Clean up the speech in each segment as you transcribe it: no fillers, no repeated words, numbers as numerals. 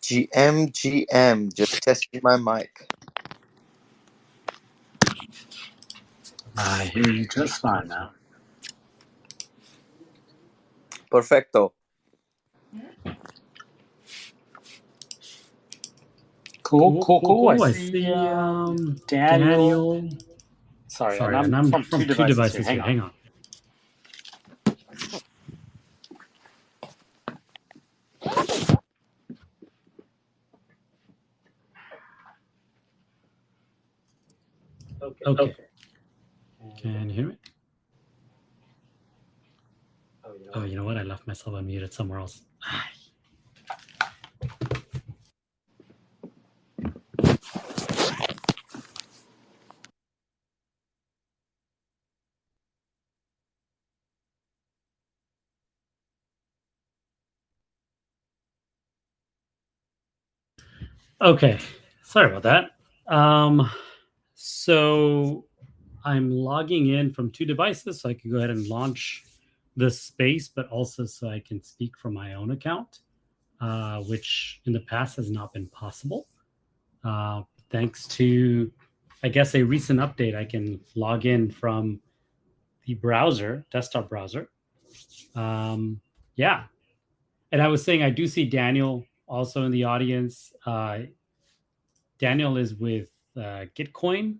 GM, just testing my mic. I hear you just fine now. Perfecto. Cool. I see Daniel. Sorry, and I'm from two devices here. Hang on. Okay. Can you hear me? Oh, you know what? I left myself unmuted somewhere else. Okay. Sorry about that. So I'm logging in from two devices, so I can go ahead and launch this space, but also so I can speak from my own account, which in the past has not been possible. Thanks to, I guess, a recent update, I can log in from the browser, desktop browser. Yeah. And I was saying, I do see Daniel also in the audience. Daniel is with Gitcoin.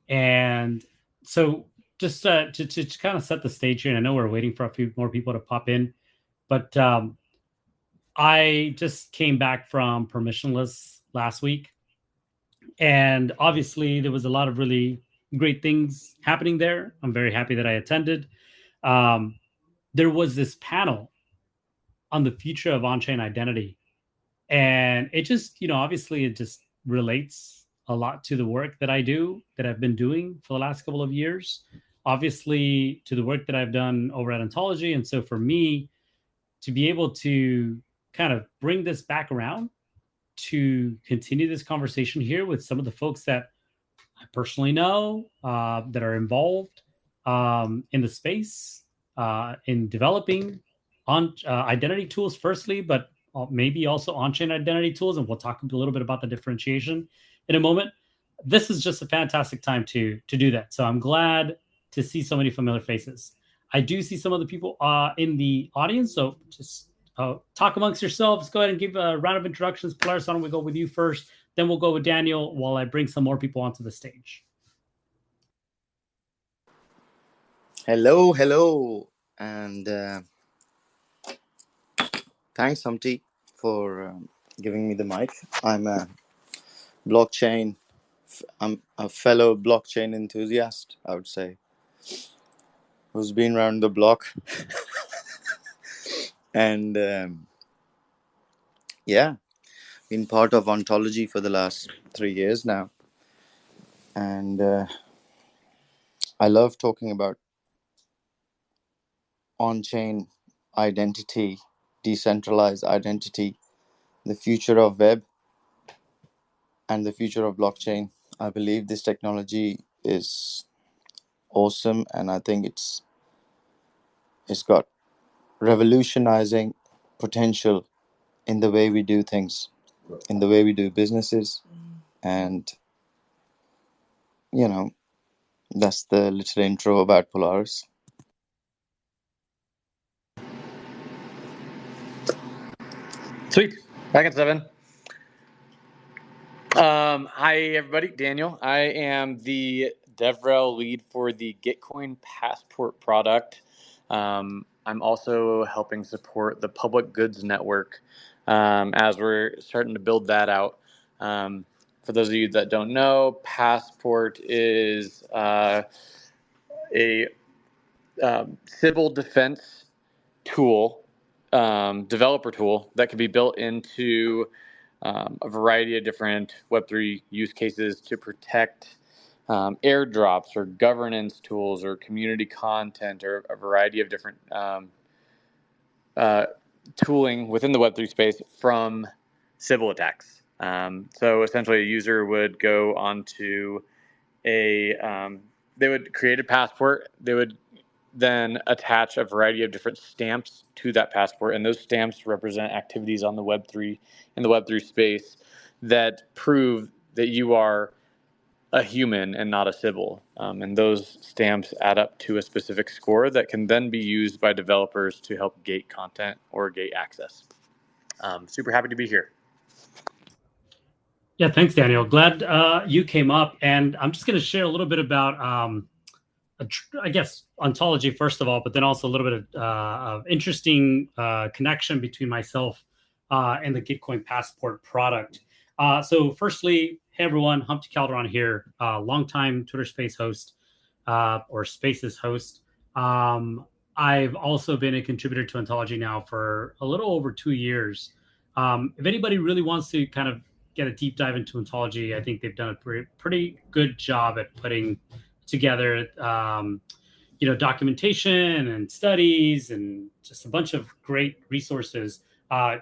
And so just to kind of set the stage here, and I know we're waiting for a few more people to pop in, but I just came back from permissionless last week. And obviously, there was a lot of really great things happening there. I'm very happy that I attended. There was this panel on the future of on-chain identity. And it just, obviously it just relates a lot to the work that I do, that I've been doing for the last couple of years. Obviously, to the work that I've done over at Ontology. And so for me, to be able to kind of bring this back around to continue this conversation here with some of the folks that I personally know that are involved in the space, in developing on identity tools firstly, but maybe also on-chain identity tools. And we'll talk a little bit about the differentiation in a moment. This is just a fantastic time to do that. So I'm glad to see so many familiar faces. I do see some of the people in the audience. So just talk amongst yourselves. Go ahead and give a round of introductions. Polaris, why don't we go with you first? Then we'll go with Daniel while I bring some more people onto the stage. Hello. And thanks, Humpty, for giving me the mic. I'm a fellow blockchain enthusiast, I would say, who's been around the block. And been part of Ontology for the last 3 years now. And I love talking about on-chain identity, decentralized identity, the future of web, and the future of blockchain. I believe this technology is awesome, and I think it's got revolutionizing potential in the way we do things, in the way we do businesses. And that's the little intro about Polaris. Sweet. Back at 7. Hi, everybody. Daniel. I am the DevRel lead for the Gitcoin Passport product. I'm also helping support the Public Goods Network as we're starting to build that out. For those of you that don't know, Passport is a civil defense tool, developer tool that can be built into a variety of different Web3 use cases to protect airdrops or governance tools or community content or a variety of different tooling within the Web3 space from civil attacks. So essentially a user would go onto they would create a passport. They would then attach a variety of different stamps to that passport, and those stamps represent activities on the Web3 in the Web3 space that prove that you are a human and not a Sybil. And those stamps add up to a specific score that can then be used by developers to help gate content or gate access. Super happy to be here. Yeah, thanks, Daniel. Glad you came up. And I'm just going to share a little bit about, I guess, ontology, first of all, but then also a little bit of interesting connection between myself and the Gitcoin Passport product. So firstly, hey, everyone, Humpty Calderon here, longtime Twitter Space host or Spaces host. I've also been a contributor to Ontology now for a little over 2 years. If anybody really wants to kind of get a deep dive into Ontology, I think they've done a pretty good job at putting together documentation and studies and just a bunch of great resources.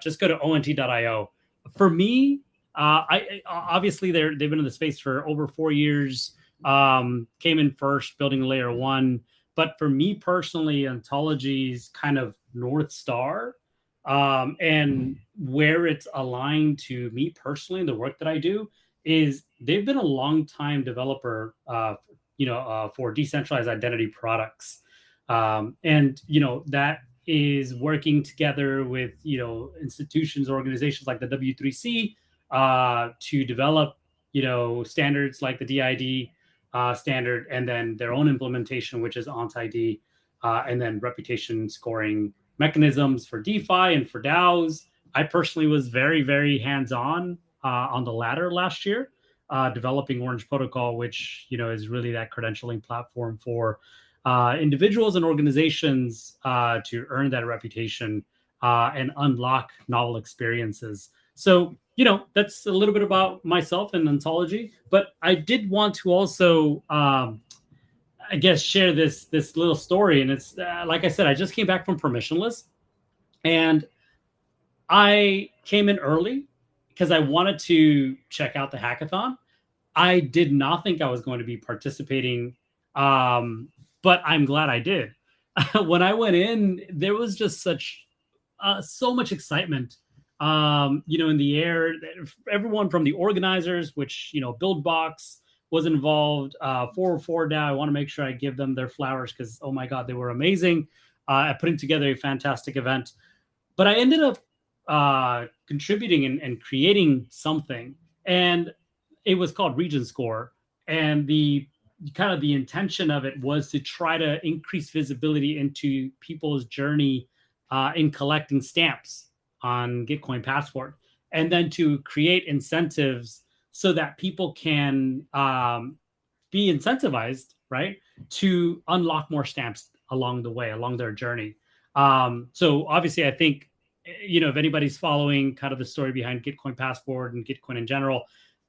Just go to ont.io. For me, I obviously they've been in the space for over 4 years. Came in first, building layer 1. But for me personally, Ontology's kind of North Star and where it's aligned to me personally, the work that I do, is they've been a long time developer for decentralized identity products. And that is working together with, institutions, organizations like the W3C to develop, standards like the DID standard, and then their own implementation, which is OntID, and then reputation scoring mechanisms for DeFi and for DAOs. I personally was very, very hands-on the latter last year, developing Orange Protocol, which is really that credentialing platform for individuals and organizations to earn that reputation and unlock novel experiences. So that's a little bit about myself and Ontology. But I did want to also, I guess, share this little story. And it's like I said, I just came back from permissionless, and I came in early because I wanted to check out the hackathon. I did not think I was going to be participating, but I'm glad I did. When I went in, there was just so much excitement, in the air. Everyone from the organizers, which BuildBox was involved, 404 DAO. I want to make sure I give them their flowers because, oh my God, they were amazing at putting together a fantastic event. But I ended up contributing and creating something, and it was called Region Score. And the intention of it was to try to increase visibility into people's journey in collecting stamps on Gitcoin Passport, and then to create incentives so that people can be incentivized, right, to unlock more stamps along the way, along their journey. So obviously, I think, if anybody's following kind of the story behind Gitcoin Passport and Gitcoin in general,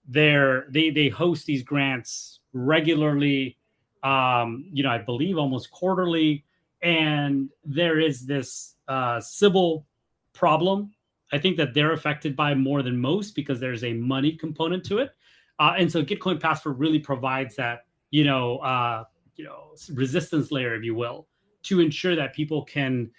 they host these grants regularly, I believe almost quarterly. And there is this Sybil problem. I think that they're affected by more than most because there's a money component to it. And so Gitcoin Passport really provides that, resistance layer, if you will, to ensure that people can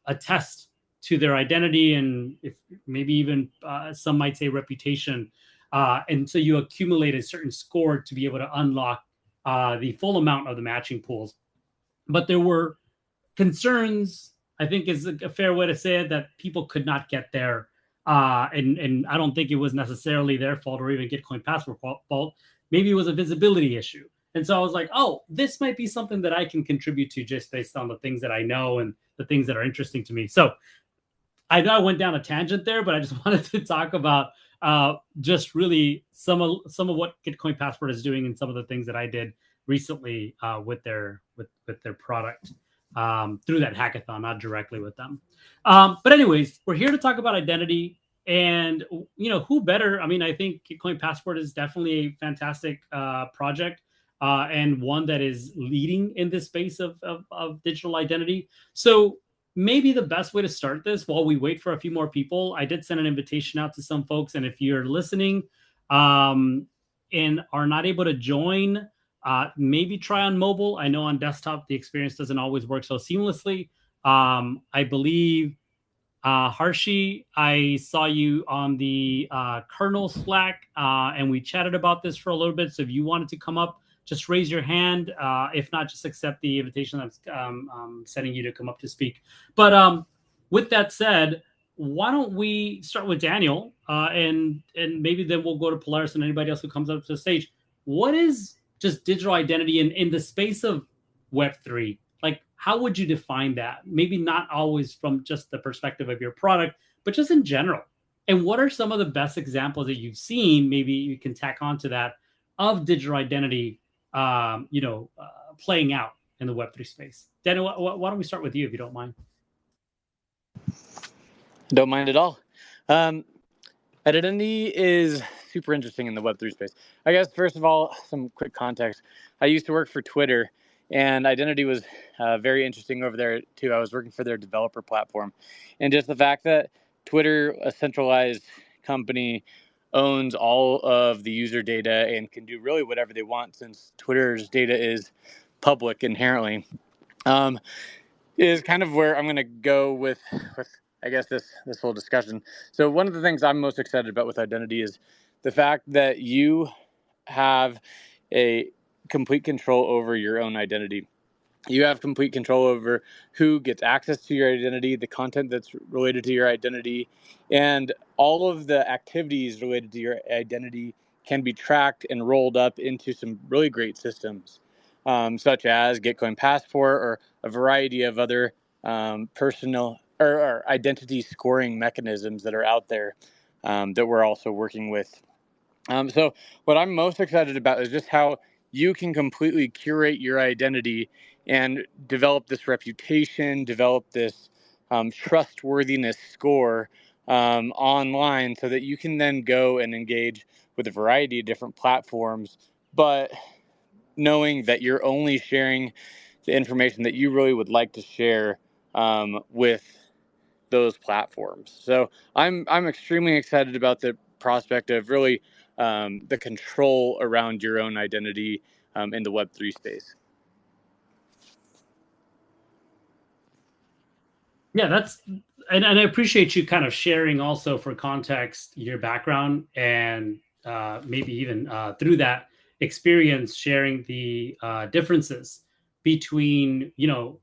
attest to their identity, and if maybe even some might say reputation. And so you accumulate a certain score to be able to unlock the full amount of the matching pools. But there were concerns, I think is a fair way to say it, that people could not get there. And I don't think it was necessarily their fault or even Gitcoin Passport fault. Maybe it was a visibility issue. And so I was like, oh, this might be something that I can contribute to just based on the things that I know and the things that are interesting to me. So I know I went down a tangent there, but I just wanted to talk about just really some of what Gitcoin Passport is doing and some of the things that I did recently with their product through that hackathon, not directly with them. But anyways, we're here to talk about identity, and who better? I mean, I think Gitcoin Passport is definitely a fantastic project and one that is leading in this space of digital identity. So maybe the best way to start this, while we wait for a few more people, I did send an invitation out to some folks. And if you're listening and are not able to join, maybe try on mobile. I know on desktop the experience doesn't always work so seamlessly. I believe Harshi, I saw you on the kernel Slack, and we chatted about this for a little bit. So if you wanted to come up, just raise your hand. If not, just accept the invitation that's sending you to come up to speak. But with that said, why don't we start with Daniel, and maybe then we'll go to Polaris and anybody else who comes up to the stage. What is just digital identity in the space of Web3? Like, how would you define that? Maybe not always from just the perspective of your product, but just in general. And what are some of the best examples that you've seen? Maybe you can tack on to that of digital identity, playing out in the Web3 space. Daniel, why don't we start with you if you don't mind? Don't mind at all. Identity is super interesting in the Web3 space. I guess, first of all, some quick context. I used to work for Twitter, and identity was very interesting over there, too. I was working for their developer platform. And just the fact that Twitter, a centralized company, owns all of the user data and can do really whatever they want since Twitter's data is public inherently, is kind of where I'm going to go with I guess this whole discussion. So one of the things I'm most excited about with identity is the fact that you have a complete control over your own identity. You have complete control over who gets access to your identity, the content that's related to your identity, and all of the activities related to your identity can be tracked and rolled up into some really great systems, such as Gitcoin Passport or a variety of other personal or identity scoring mechanisms that are out there that we're also working with. So what I'm most excited about is just how you can completely curate your identity and develop this reputation, develop this trustworthiness score online so that you can then go and engage with a variety of different platforms, but knowing that you're only sharing the information that you really would like to share with those platforms. So I'm extremely excited about the prospect of really the control around your own identity in the Web3 space. Yeah, and I appreciate you kind of sharing also for context your background and maybe even through that experience sharing the differences between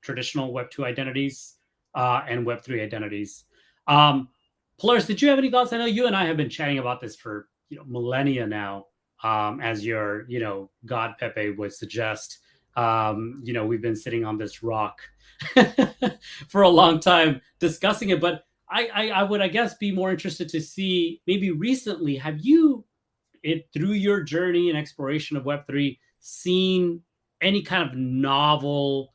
traditional Web2 identities and Web3 identities. Polaris, did you have any thoughts? I know you and I have been chatting about this for millennia now, as your God Pepe would suggest. We've been sitting on this rock for a long time discussing it. But I would, I guess, be more interested to see maybe recently, have you, through your journey and exploration of Web3, seen any kind of novel,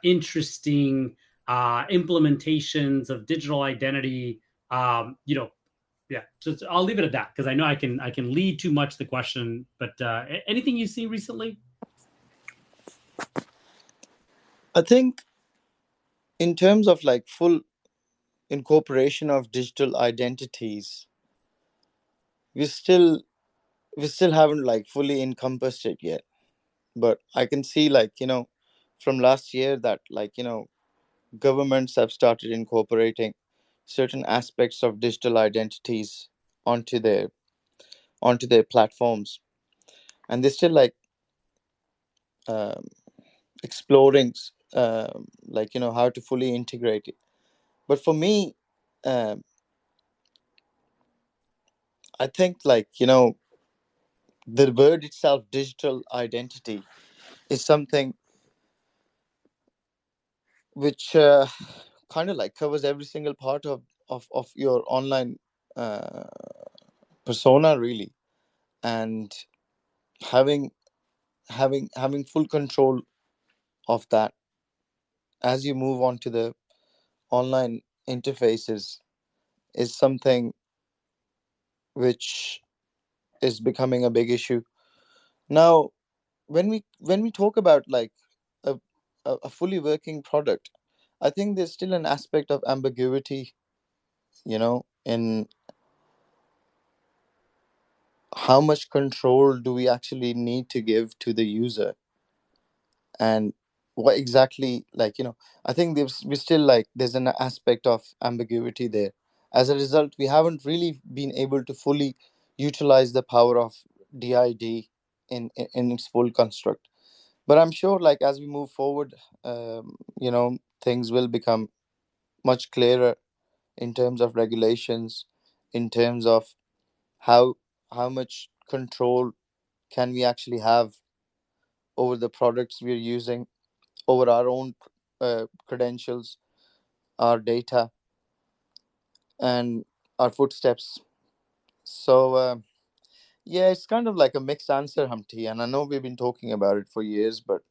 interesting implementations of digital identity? Yeah, just I'll leave it at that because I know I can lead too much the question. But anything you see recently? I think in terms of like full incorporation of digital identities, we still haven't like fully encompassed it yet. But I can see like from last year that like governments have started incorporating certain aspects of digital identities onto their platforms, and they're still like um, exploring like how to fully integrate it. But for me, um, I think like the word itself, digital identity, is something which kind of like covers every single part of your online uh, persona really, and having having full control of that as you move on to the online interfaces is something which is becoming a big issue now. When we talk about like a, a fully working product, I think there's still an aspect of ambiguity in how much control do we actually need to give to the user, and what exactly, like, I think we still, like, there's an aspect of ambiguity there. As a result, we haven't really been able to fully utilize the power of did in its full construct. But I'm sure, like, as we move forward, things will become much clearer in terms of regulations, in terms of how much control can we actually have over the products we're using, over our own credentials, our data, and our footsteps. So, yeah, it's kind of like a mixed answer, Humpty. And I know we've been talking about it for years, but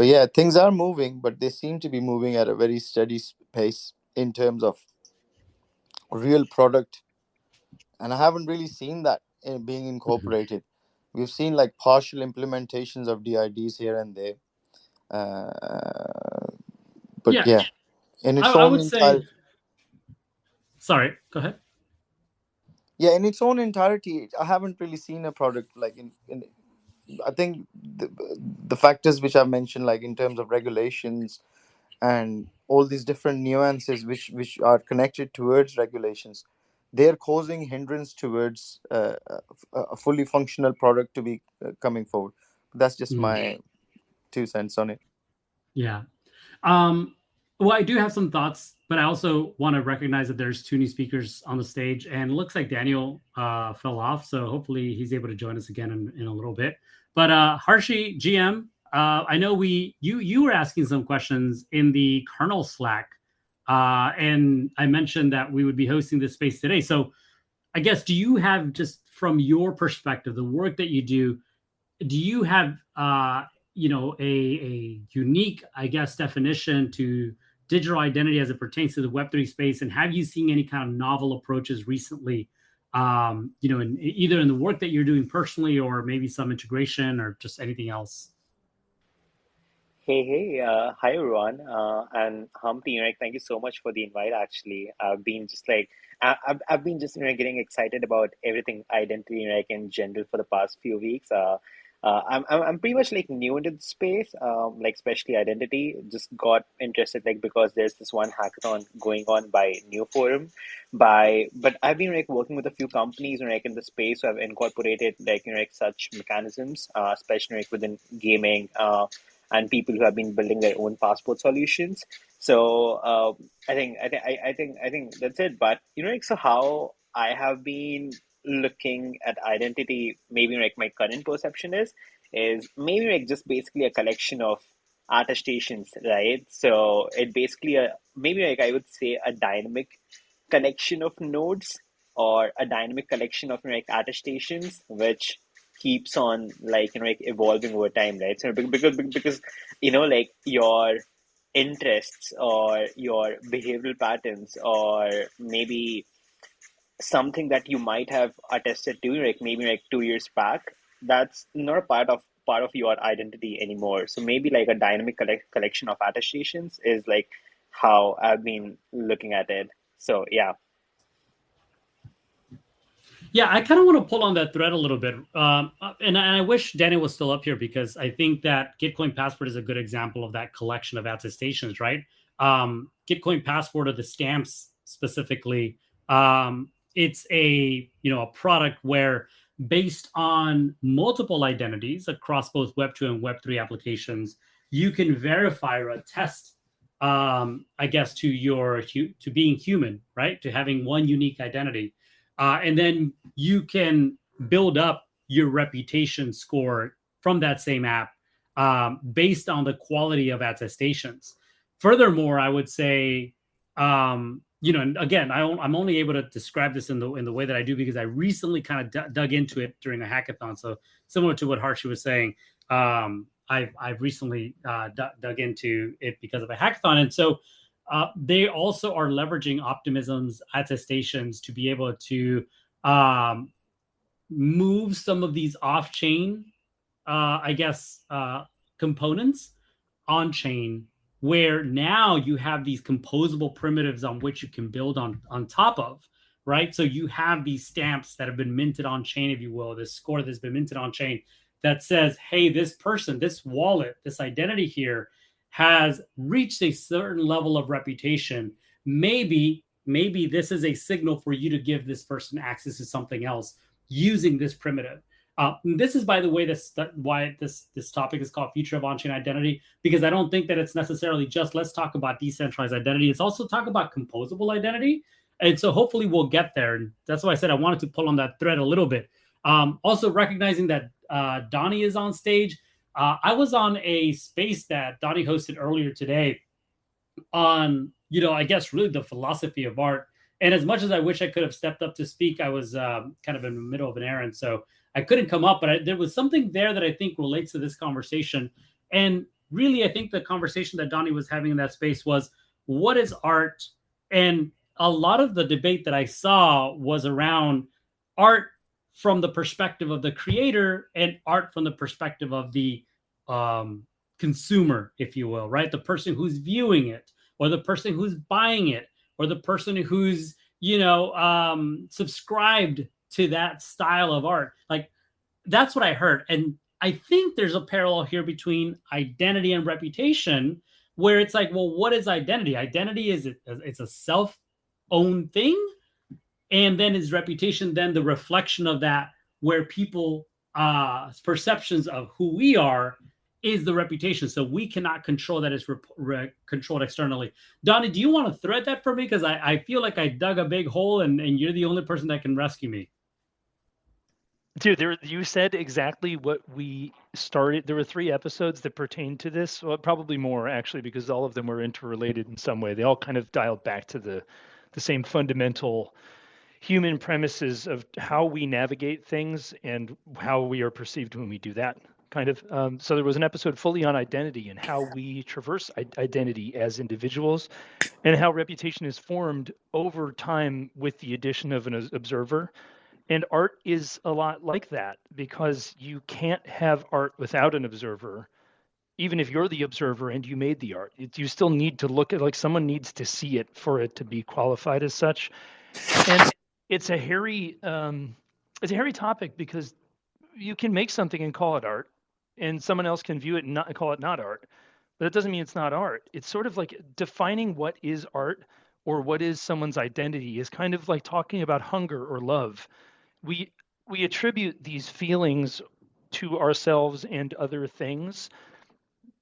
yeah, things are moving, but they seem to be moving at a very steady pace in terms of real product. And I haven't really seen that being incorporated. We've seen like partial implementations of DIDs here and there. But Yeah, yeah, in its I own would say. entirety, Sorry, go ahead. yeah, in its own entirety, I haven't really seen a product like in I think the factors which I've mentioned, like in terms of regulations and all these different nuances which are connected towards regulations, they are causing hindrance towards a fully functional product to be coming forward. That's just my 2 cents on it. Yeah. Um, well, I do have some thoughts, but I also want to recognize that there's two new speakers on the stage, and it looks like Daniel fell off. So hopefully he's able to join us again in a little bit. But Harshi GM, I know you were asking some questions in the kernel Slack, and I mentioned that we would be hosting this space today. So I guess, do you have, just from your perspective, the work that you do you have a unique, I guess, definition to digital identity as it pertains to the Web3 space? And have you seen any kind of novel approaches recently, either in the work that you're doing personally, or maybe some integration, or just anything else? Hi everyone, and Humpty, thank you so much for the invite. Actually, I've been just like I've been just getting excited about everything identity, like in general, for the past few weeks. I'm pretty much like new into the space, like especially identity. Just got interested like because there's this one hackathon going on by New Forum, but I've been like working with a few companies like in the space, so I've incorporated like like such mechanisms, especially like within gaming. And people who have been building their own passport solutions. So I think that's it. But like, so how I have been looking at identity, maybe like my current perception is maybe like just basically a collection of attestations, right? So it basically maybe like I would say a dynamic collection of nodes, or a dynamic collection of like attestations, which keeps on like like evolving over time, right? So because like your interests or your behavioral patterns, or maybe something that you might have attested to like maybe like 2 years back, that's not a part of your identity anymore. So maybe like a dynamic collection of attestations is like how I've been looking at it. So yeah. Yeah, I kind of want to pull on that thread a little bit. And I wish Daniel was still up here, because I think that Gitcoin Passport is a good example of that collection of attestations, right? Gitcoin Passport, or the stamps specifically, it's a product where, based on multiple identities across both Web2 and Web3 applications, you can verify or attest, I guess, to being human, right? To having one unique identity. And then you can build up your reputation score from that same app, based on the quality of attestations. Furthermore, I would say, and again, I'm only able to describe this in the way that I do because I recently kind of dug into it during a hackathon. So similar to what Harshi was saying, I've recently dug into it because of a hackathon, and so they also are leveraging Optimism's attestations to be able to um, move some of these off-chain, I guess, components on-chain, where now you have these composable primitives on which you can build on top of, right? So you have these stamps that have been minted on chain, if you will, this score that's been minted on chain that says, hey, this person, this wallet, this identity here has reached a certain level of reputation. Maybe this is a signal for you to give this person access to something else using this primitive. This is, by the way, why this topic is called Future of On-Chain Identity, because I don't think that it's necessarily just let's talk about decentralized identity. It's also talk about composable identity. And so hopefully we'll get there. And that's why I said I wanted to pull on that thread a little bit. Also recognizing that Donnie is on stage. I was on a space that Donnie hosted earlier today on, I guess really the philosophy of art. And as much as I wish I could have stepped up to speak, I was kind of in the middle of an errand, so I couldn't come up. But there was something there that I think relates to this conversation. And really, I think the conversation that Donnie was having in that space was, what is art? And a lot of the debate that I saw was around art from the perspective of the creator and art from the perspective of the consumer, if you will, right? The person who's viewing it, or the person who's buying it, or the person who's, subscribed to that style of art. Like, that's what I heard. And I think there's a parallel here between identity and reputation, where it's like, well, what is identity? Identity it's a self-owned thing. And then is reputation then the reflection of that, where people perceptions of who we are is the reputation. So we cannot control that. It's controlled externally. Donnie, do you want to thread that for me? Because I feel like I dug a big hole and you're the only person that can rescue me. Dude, you said exactly what we started. There were 3 episodes that pertained to this. Well, probably more, actually, because all of them were interrelated in some way. They all kind of dialed back to the same fundamental human premises of how we navigate things and how we are perceived when we do that, kind of. So there was an episode fully on identity and how we traverse identity as individuals, and how reputation is formed over time with the addition of an observer. And art is a lot like that, because you can't have art without an observer. Even if you're the observer and you made the art, you still need to look at, like, someone needs to see it for it to be qualified as such. And it's a hairy topic, because you can make something and call it art, and someone else can view it and not call it not art. But it doesn't mean it's not art. It's sort of like defining what is art or what is someone's identity is kind of like talking about hunger or love. We attribute these feelings to ourselves and other things,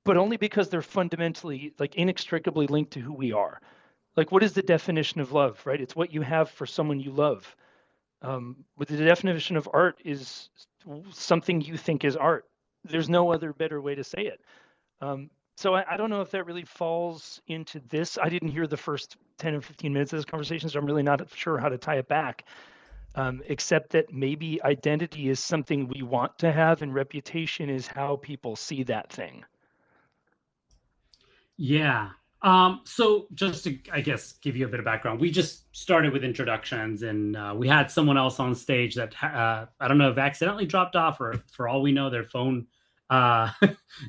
but only because they're fundamentally, like, inextricably linked to who we are. Like, what is the definition of love, right? It's what you have for someone you love. But the definition of art is something you think is art. There's no other better way to say it. So I don't know if that really falls into this. I didn't hear the first 10 or 15 minutes of this conversation, so I'm really not sure how to tie it back. Except that maybe identity is something we want to have, and reputation is how people see that thing. Yeah. So just to, I guess, give you a bit of background, we just started with introductions, and we had someone else on stage that I don't know if accidentally dropped off, or for all we know, their phone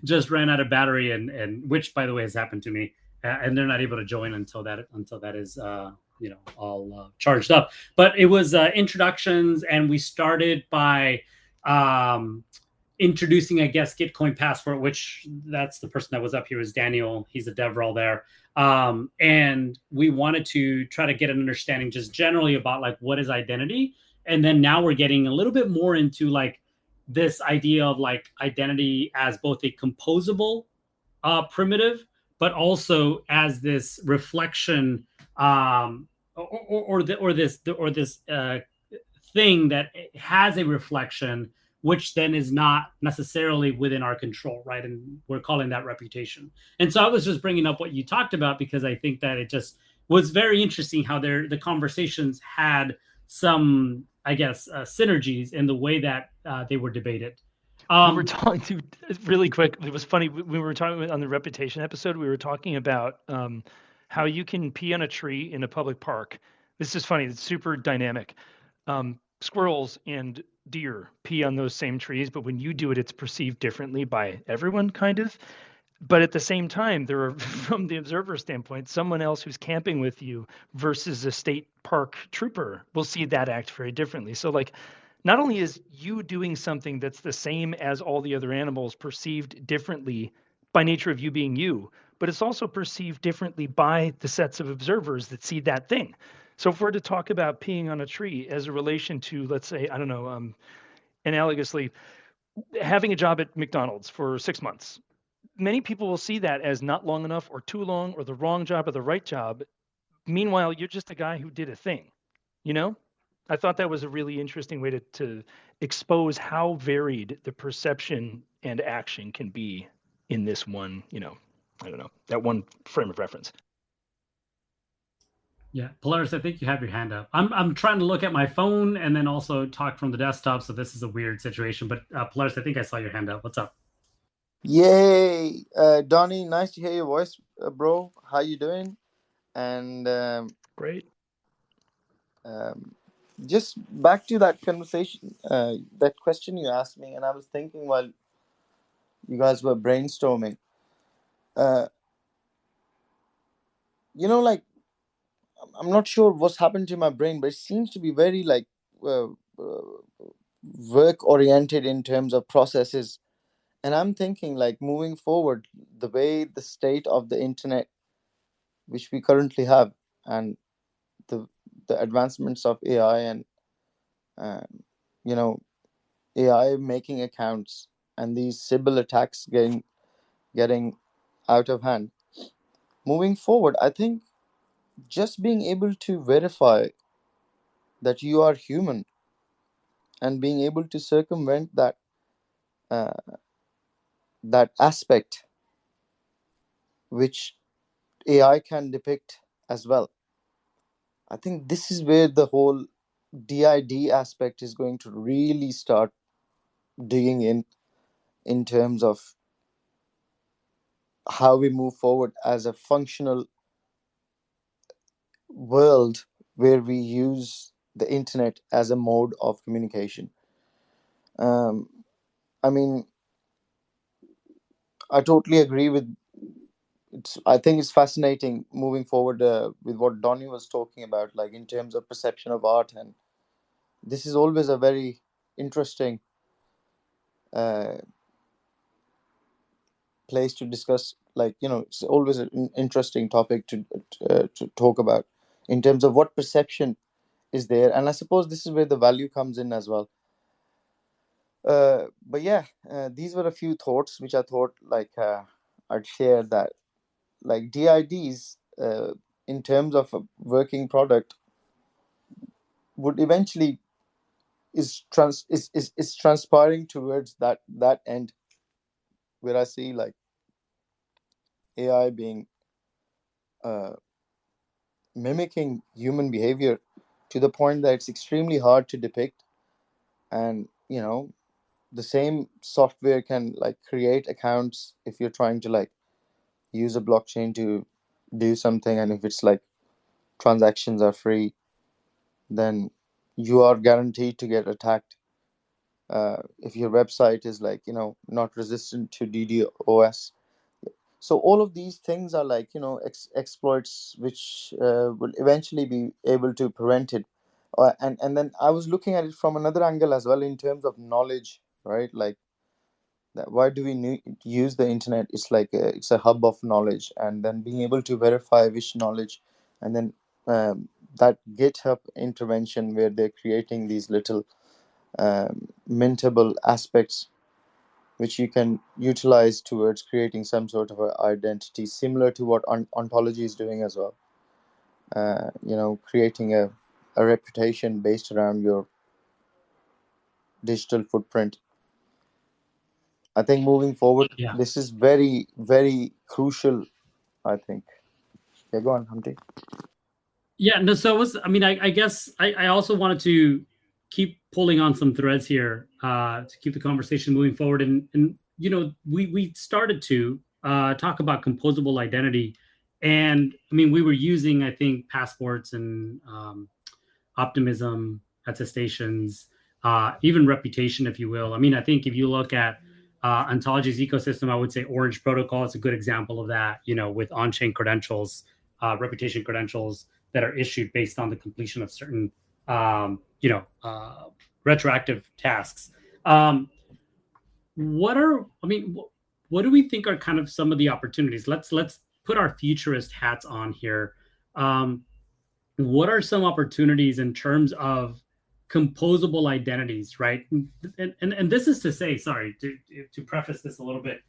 just ran out of battery, and which, by the way, has happened to me, and they're not able to join until that is all charged up. But it was introductions, and we started by introducing, I guess, Gitcoin Passport, which that's the person that was up here is Daniel. He's a DevRel there. And we wanted to try to get an understanding just generally about, like, what is identity? And then now we're getting a little bit more into, like, this idea of, like, identity as both a composable primitive, but also as this reflection or this thing that has a reflection, which then is not necessarily within our control, right? And we're calling that reputation. And so I was just bringing up what you talked about, because I think that it just was very interesting how the conversations had some, I guess, synergies in the way that they were debated. We were talking to, really quick, it was funny, we were talking on the reputation episode, we were talking about how you can pee on a tree in a public park. This is funny, it's super dynamic. Squirrels and deer pee on those same trees, but when you do it, it's perceived differently by everyone, kind of. But at the same time, there are, from the observer standpoint, someone else who's camping with you versus a state park trooper will see that act very differently. So, like, not only is you doing something that's the same as all the other animals perceived differently by nature of you being you, but it's also perceived differently by the sets of observers that see that thing. So, if we're to talk about peeing on a tree as a relation to, let's say, I don't know, analogously, having a job at McDonald's for 6 months, many people will see that as not long enough or too long or the wrong job or the right job. Meanwhile, you're just a guy who did a thing, you know? I thought that was a really interesting way to expose how varied the perception and action can be in this one, I don't know, that one frame of reference. Yeah, Polaris, I think you have your hand up. I'm trying to look at my phone and then also talk from the desktop, so this is a weird situation. But Polaris, I think I saw your hand up. What's up? Yay, Donnie, nice to hear your voice, bro. How you doing? And Great. Just back to that conversation, that question you asked me, and I was thinking while you guys were brainstorming, like, I'm not sure what's happened to my brain, but it seems to be very like work oriented in terms of processes. And I'm thinking, like, moving forward, the way the state of the internet, which we currently have, and the advancements of AI, and um, you know AI making accounts, and these Sybil attacks getting out of hand. Moving forward, I think just being able to verify that you are human and being able to circumvent uh, that aspect which AI can depict as well. I think this is where the whole DID aspect is going to really start digging in terms of how we move forward as a functional world where we use the internet as a mode of communication. Um, I mean, I totally agree with. I think it's fascinating moving forward with what Donnie was talking about, like in terms of perception of art, and this is always a very interesting uh, place to discuss. Like, it's always an interesting topic to talk about in terms of what perception is there, and I suppose this is where the value comes in as well. But yeah, these were a few thoughts which I thought, like, I'd share, that like DIDs, in terms of a working product, would eventually is transpiring towards that end, where I see like AI being uh, mimicking human behavior to the point that it's extremely hard to depict. And the same software can like create accounts if you're trying to like use a blockchain to do something, and if it's like transactions are free, then you are guaranteed to get attacked. If your website is like not resistant to DDoS. So all of these things are like exploits which will eventually be able to prevent it. And then I was looking at it from another angle as well, in terms of knowledge, right? Like, that why do we use the internet? It's like it's a hub of knowledge, and then being able to verify which knowledge, and then that GitHub intervention where they're creating these little mintable aspects which you can utilize towards creating some sort of a identity, similar to what ontology is doing as well. Creating a reputation based around your digital footprint. I think moving forward, Yeah. this is very, very crucial, I think. Yeah, go on, Humpty. Yeah, no, so it was, I guess I also wanted to keep pulling on some threads here to keep the conversation moving forward. And we started to talk about composable identity. And we were using, I think, passports and optimism, attestations, even reputation, if you will. I think if you look at Ontology's ecosystem, I would say Orange Protocol is a good example of that, with on-chain credentials, reputation credentials that are issued based on the completion of certain, retroactive tasks. What do we think are kind of some of the opportunities? Let's put our futurist hats on here. What are some opportunities in terms of composable identities, right? And this is to say, sorry, to preface this a little bit,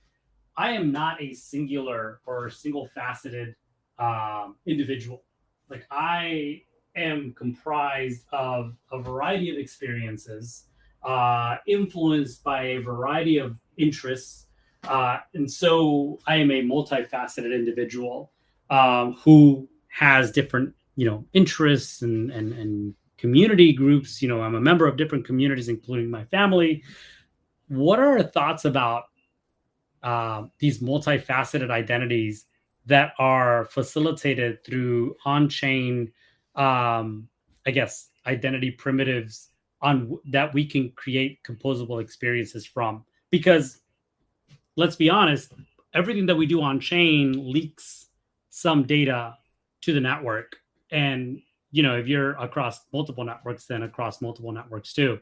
I am not a singular or single faceted individual. Like, I am comprised of a variety of experiences, influenced by a variety of interests. And so I am a multifaceted individual who has different, interests and community groups. I'm a member of different communities, including my family. What are our thoughts about these multifaceted identities that are facilitated through on-chain, I guess, identity primitives that we can create composable experiences from? Because let's be honest, everything that we do on chain leaks some data to the network. And, if you're across multiple networks, then across multiple networks too.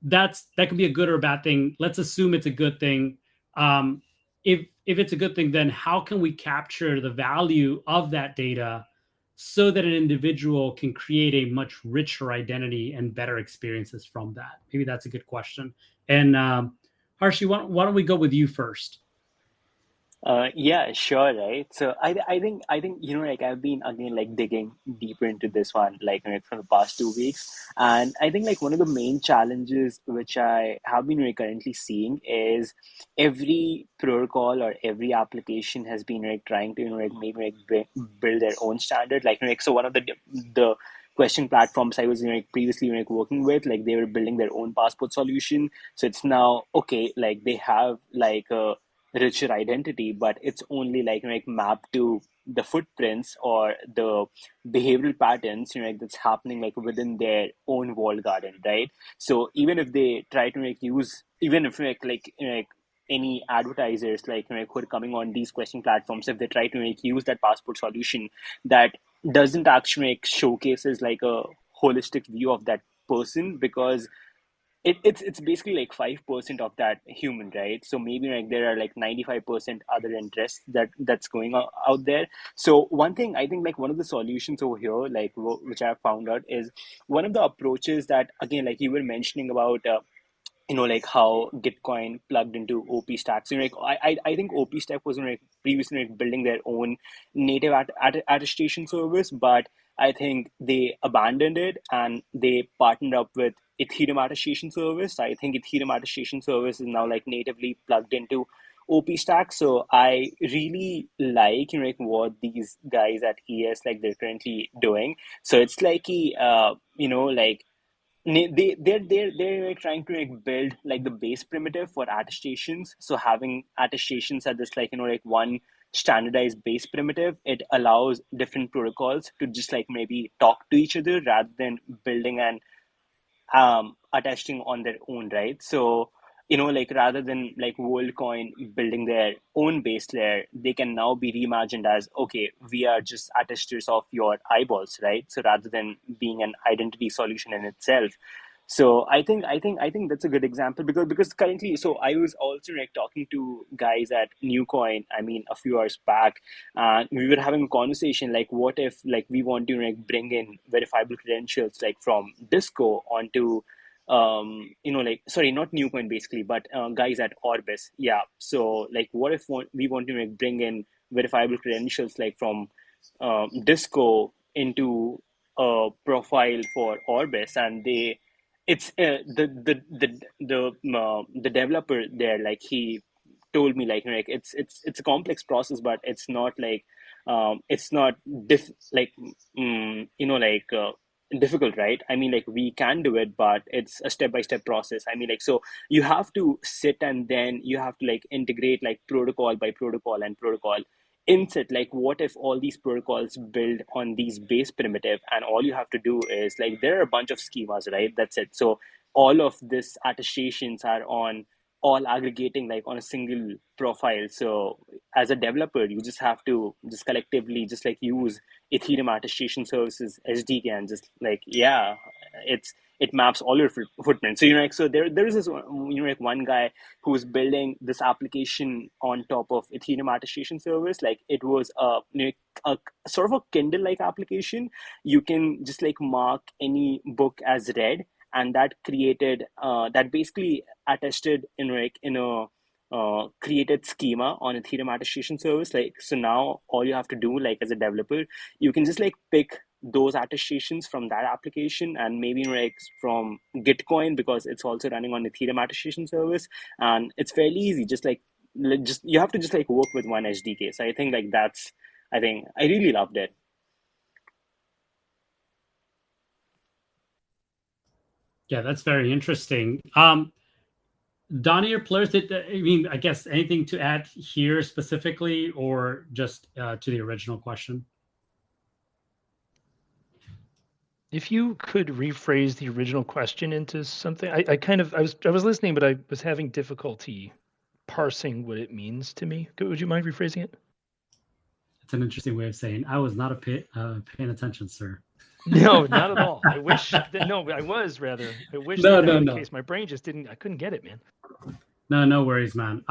That can be a good or a bad thing. Let's assume it's a good thing. If it's a good thing, then how can we capture the value of that data so that an individual can create a much richer identity and better experiences from that? Maybe that's a good question. And Harshi, why don't we go with you first? Yeah, sure, right. So I think like I've been again like digging deeper into this one like for the past 2 weeks, and I think like one of the main challenges which I have been currently seeing is every protocol or every application has been like trying to like maybe build their own standard like so one of the question platforms I was previously working with, like they were building their own passport solution. So it's now okay, like they have like a richer identity, but it's only like mapped to the footprints or the behavioral patterns like that's happening like within their own walled garden, right? So even if they try to use, even if like any advertisers who are coming on these question platforms, if they try to use that passport solution, that doesn't actually showcases like a holistic view of that person, because it's basically like 5% of that human, right? So maybe like there are like 95% other interests that's going out there. So one thing I think like one of the solutions over here, like which I found out, is one of the approaches that again like you were mentioning about like how Gitcoin plugged into OP Stack. So like I think OP Stack was like previously like building their own native attestation service, but I think they abandoned it and they partnered up with Ethereum attestation service. I think Ethereum attestation service is now like natively plugged into OP Stack. So I really like what these guys at ES like they're currently doing. So it's like like they're like trying to like build like the base primitive for attestations. So having attestations at this like like one standardized base primitive, it allows different protocols to just like maybe talk to each other rather than building an attesting on their own, right? So like rather than like WorldCoin building their own base layer, they can now be reimagined as, okay, we are just attesters of your eyeballs, right? So rather than being an identity solution in itself. So I think that's a good example, because currently, so I was also like talking to guys at Newcoin, I mean a few hours back, and we were having a conversation like, what if like we want to like bring in verifiable credentials like from Disco onto like, sorry, not Newcoin basically, but guys at Orbis. Yeah. So like what if we want to like bring in verifiable credentials like from Disco into a profile for Orbis, and they it's the developer there, like he told me like it's a complex process, but it's not like difficult, right? I mean, like we can do it, but it's a step by step process. I mean, like, so you have to sit and then you have to like integrate like protocol by protocol and protocol inset, like what if all these protocols build on these base primitive, and all you have to do is like there are a bunch of schemas, right? That's it. So all of this attestations are on all aggregating like on a single profile. So as a developer, you just have to just collectively just like use Ethereum attestation services SDK and just like, yeah, it maps all your footprints. So like, so there is this like one guy who's building this application on top of Ethereum attestation service. Like it was a sort of a Kindle like application. You can just like mark any book as read, and that created that basically attested in a created schema on Ethereum attestation service. Like, so now all you have to do, like as a developer, you can just like pick those attestations from that application, and maybe like from Gitcoin, because it's also running on Ethereum attestation service, and it's fairly easy. Just like just you have to just like work with one SDK. So I think like I think I really loved it. Yeah, that's very interesting. Donnie or Plurs, I guess anything to add here specifically, or just to the original question? If you could rephrase the original question into something, I was listening, but I was having difficulty parsing what it means to me. Would you mind rephrasing it? It's an interesting way of saying I was not paying attention, sir. No, not at all. I wish no, I was rather. I wish that was the case. My brain just didn't. I couldn't get it, man. No worries, man.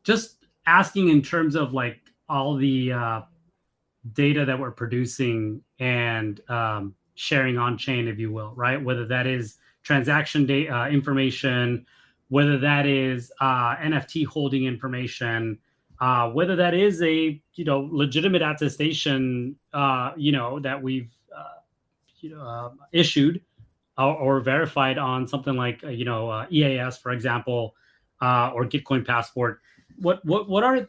Just asking in terms of like all the data that we're producing and sharing on chain, if you will, right? Whether that is transaction data information, whether that is NFT holding information, whether that is a legitimate attestation that we've issued or verified on something like EAS, for example, or Gitcoin Passport. What are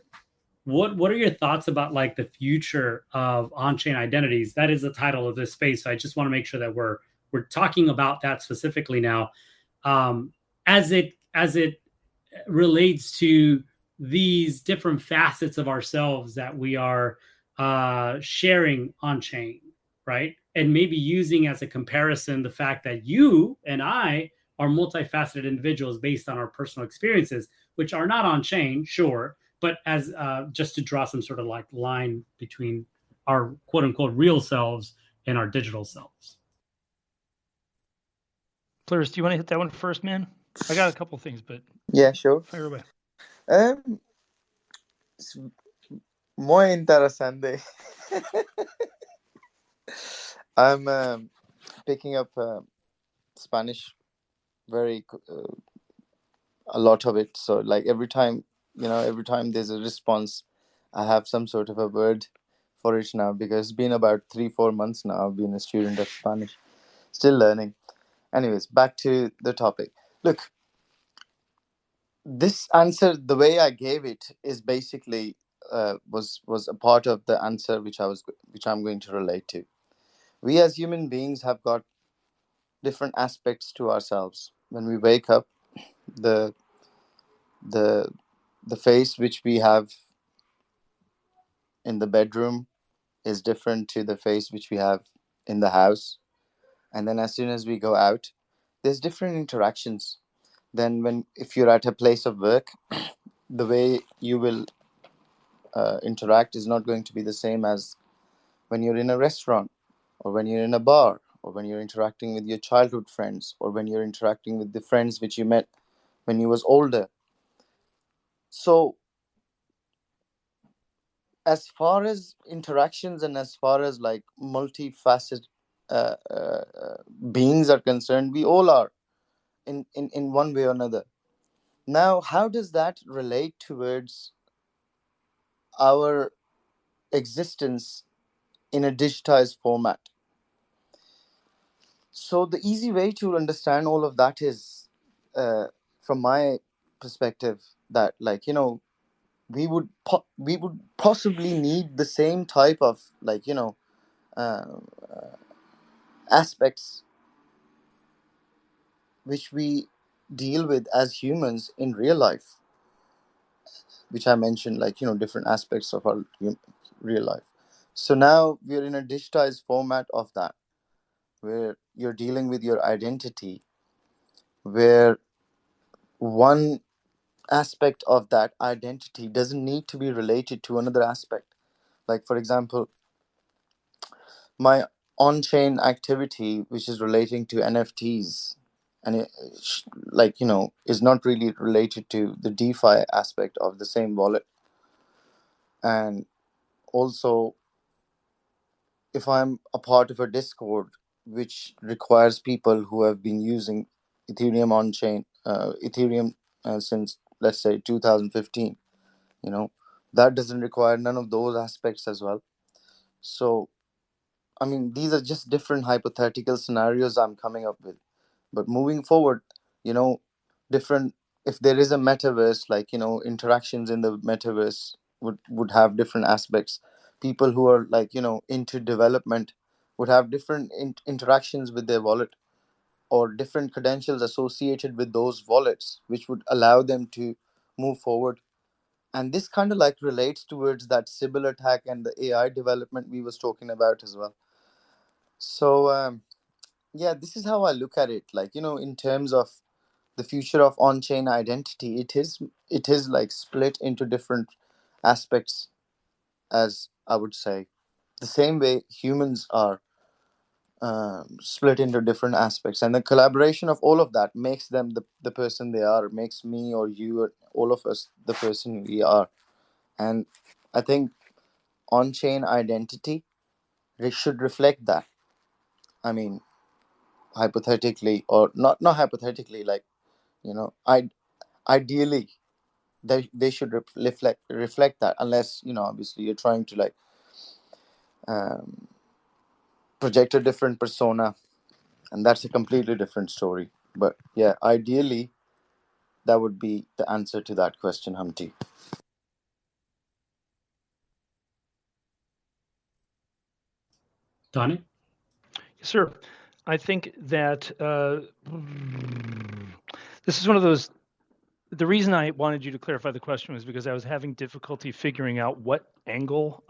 your thoughts about like the future of on-chain identities? That is the title of this space. So I just want to make sure that we're talking about that specifically now, as it relates to these different facets of ourselves that we are sharing on chain, right? And maybe using as a comparison the fact that you and I are multifaceted individuals based on our personal experiences, which are not on chain, sure, but as just to draw some sort of like line between our quote unquote real selves and our digital selves. Plurs, do you want to hit that one first, man? I got a couple things, but yeah, sure. Fire away. Muy interesante. I'm picking up Spanish very a lot of it. So like every time there's a response, I have some sort of a word for it now, because it's been about 3-4 months now I've been a student of Spanish, still learning. Anyways, back to the topic. Look, this answer, the way I gave it, is basically was a part of the answer which I'm going to relate to. We as human beings have got different aspects to ourselves. When we wake up, the face which we have in the bedroom is different to the face which we have in the house. And then as soon as we go out, there's different interactions. Then if you're at a place of work, the way you will interact is not going to be the same as when you're in a restaurant, or when you're in a bar, or when you're interacting with your childhood friends, or when you're interacting with the friends which you met when you was older. So as far as interactions and as far as like multifaceted beings are concerned, we all are in one way or another. Now, how does that relate towards our existence in a digitized format? So the easy way to understand all of that is, from my perspective, that like we would possibly need the same type of like aspects which we deal with as humans in real life, which I mentioned, like different aspects of our real life. So now we're in a digitized format of that, where you're dealing with your identity, where one aspect of that identity doesn't need to be related to another aspect. Like, for example, my on-chain activity, which is relating to NFTs, and like, is not really related to the DeFi aspect of the same wallet. And also, if I'm a part of a Discord which requires people who have been using Ethereum on-chain, Ethereum since, let's say, 2015, that doesn't require none of those aspects as well. So, I mean, these are just different hypothetical scenarios I'm coming up with. But moving forward, you know, different, if there is a metaverse, like, interactions in the metaverse would have different aspects. People who are, like, into development would have different interactions with their wallet, or different credentials associated with those wallets, which would allow them to move forward. And this kind of like relates towards that Sybil attack and the AI development we was talking about as well. So yeah, this is how I look at it. Like, in terms of the future of on-chain identity, it is like split into different aspects, as I would say, the same way humans are split into different aspects, and the collaboration of all of that makes them the person they are, makes me or you or all of us the person we are. And I think on-chain identity should reflect that. I mean, hypothetically, or not hypothetically, like, I ideally they should reflect that, unless, obviously you're trying to like um, project a different persona, and that's a completely different story. But yeah, ideally that would be the answer to that question, Humpty. Donnie? Yes, sir. I think that this is one of those. The reason I wanted you to clarify the question was because I was having difficulty figuring out what angle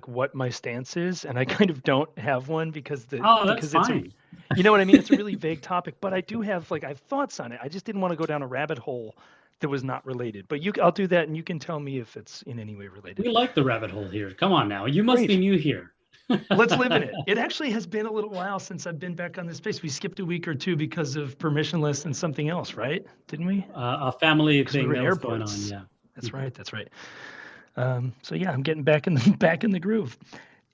what my stance is, and I kind of don't have one because That's it's fine. you know what I mean? It's a really vague topic, but I do have I have thoughts on it. I just didn't want to go down a rabbit hole that was not related. But I'll do that, and you can tell me if it's in any way related. We like the rabbit hole here. Come on now. You must Great. be new here. Let's live in it. It actually has been a little while since I've been back on this space. We skipped a week or two because of permissionless and something else, right? Didn't we? A family thing we that were was going on. airports. Yeah, That's right. That's right. So yeah, I'm getting back in the groove.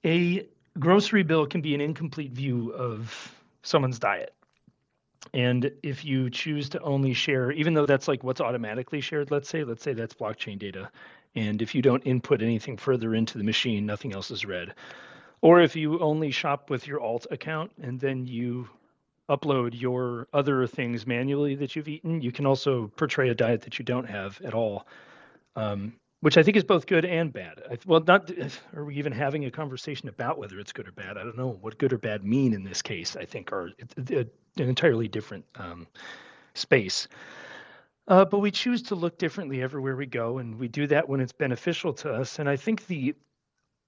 A grocery bill can be an incomplete view of someone's diet. And if you choose to only share, even though that's like what's automatically shared, let's say that's blockchain data. And if you don't input anything further into the machine, nothing else is read. Or if you only shop with your alt account and then you upload your other things manually that you've eaten, you can also portray a diet that you don't have at all, which I think is both good and bad. Not are we even having a conversation about whether it's good or bad? I don't know what good or bad mean in this case. I think are an entirely different space. But we choose to look differently everywhere we go, and we do that when it's beneficial to us. And I think the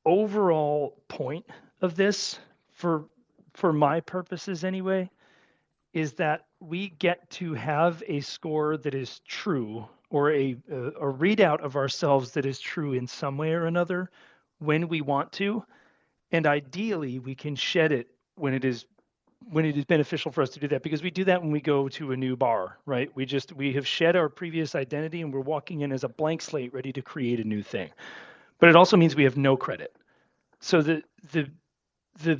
overall point of this, for my purposes anyway, is that we get to have a score that is true, or a readout of ourselves that is true in some way or another when we want to, and ideally we can shed it when it is beneficial for us to do that, because we do that when we go to a new bar, right? We have shed our previous identity and we're walking in as a blank slate ready to create a new thing. But it also means we have no credit. So the